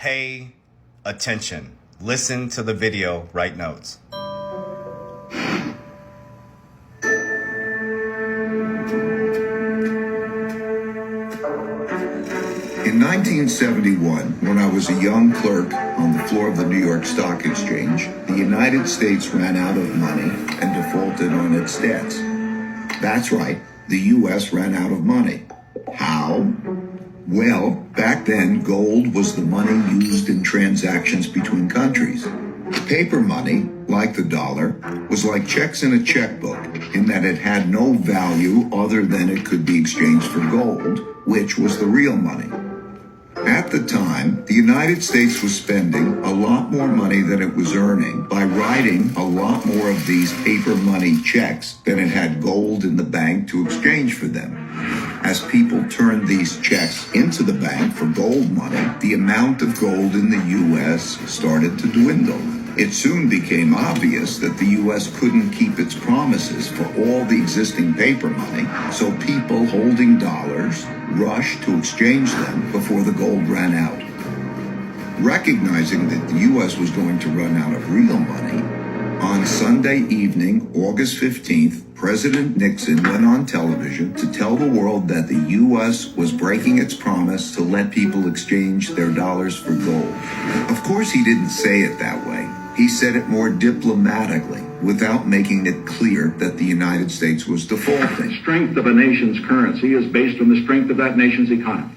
Pay attention. Listen to the video, write notes. In 1971, when I was a young clerk on the floor of the New York Stock Exchange, the United States ran out of money and defaulted on its debts. That's right, the U.S. ran out of money. How? Well, back then, gold was the money used in transactions between countries. Paper money, like the dollar, was like checks in a checkbook in that it had no value other than it could be exchanged for gold, which was the real money. At the time, the United States was spending a lot more money than it was earning by writing a lot more of these paper money checks than it had gold in the bank to exchange for them. As people turned these checks into the bank for gold money, the amount of gold in the U.S. started to dwindle. It soon became obvious that the U.S. couldn't keep its promises for all the existing paper money, so people holding dollars rushed to exchange them before the gold ran out. Recognizing that the U.S. was going to run out of real money, on Sunday evening, August 15th, President Nixon went on television to tell the world that the U.S. was breaking its promise to let people exchange their dollars for gold. Of course, he didn't say it that way. He said it more diplomatically, without making it clear that the United States was defaulting. The strength of a nation's currency is based on the strength of that nation's economy.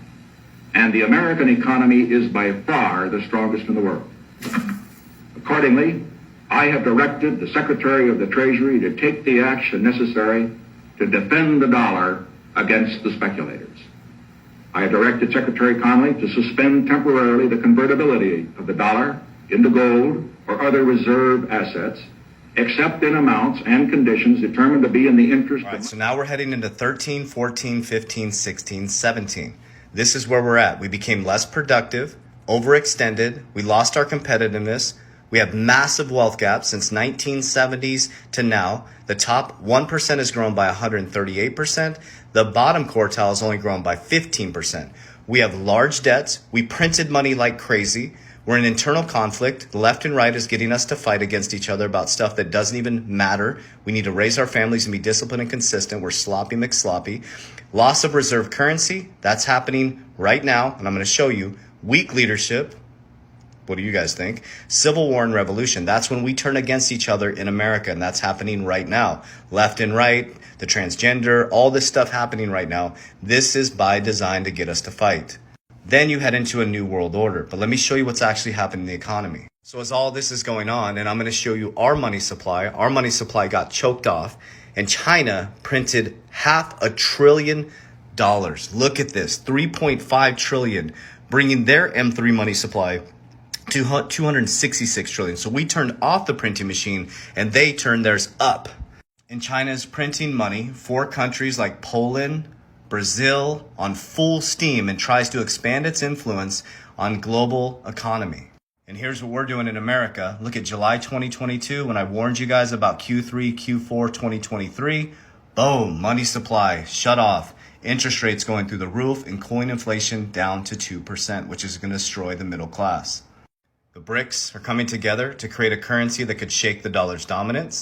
And the American economy is by far the strongest in the world. Accordingly, I have directed the Secretary of the Treasury to take the action necessary to defend the dollar against the speculators. I have directed Secretary Connally to suspend temporarily the convertibility of the dollar into gold or other reserve assets, except in amounts and conditions determined to be in the interest All right, so now we're heading into 13, 14, 15, 16, 17. This is where we're at. We became less productive, overextended, we lost our competitiveness. We have massive wealth gaps since 1970s to now. The top 1% has grown by 138%. The bottom quartile has only grown by 15%. We have large debts. We printed money like crazy. We're in internal conflict. The left and right is getting us to fight against each other about stuff that doesn't even matter. We need to raise our families and be disciplined and consistent. We're sloppy McSloppy. Loss of reserve currency, that's happening right now. And I'm going to show you. Weak leadership. What do you guys think? Civil war and revolution. That's when we turn against each other in America, and that's happening right now. Left and right, the transgender, all this stuff happening right now. This is by design to get us to fight. Then you head into a new world order. But let me show you what's actually happening in the economy. So as all this is going on, and I'm going to show you our money supply got choked off, and China printed $500 billion. Look at this, 3.5 trillion, bringing their M3 money supply to 266 trillion. So we turned off the printing machine and they turned theirs up. And China is printing money for countries like Poland, Brazil on full steam and tries to expand its influence on global economy. And here's what we're doing in America. Look at July 2022 when I warned you guys about Q3, Q4 2023. Boom, money supply shut off. Interest rates going through the roof and coin inflation down to 2%, which is going to destroy the middle class. The BRICS are coming together to create a currency that could shake the dollar's dominance.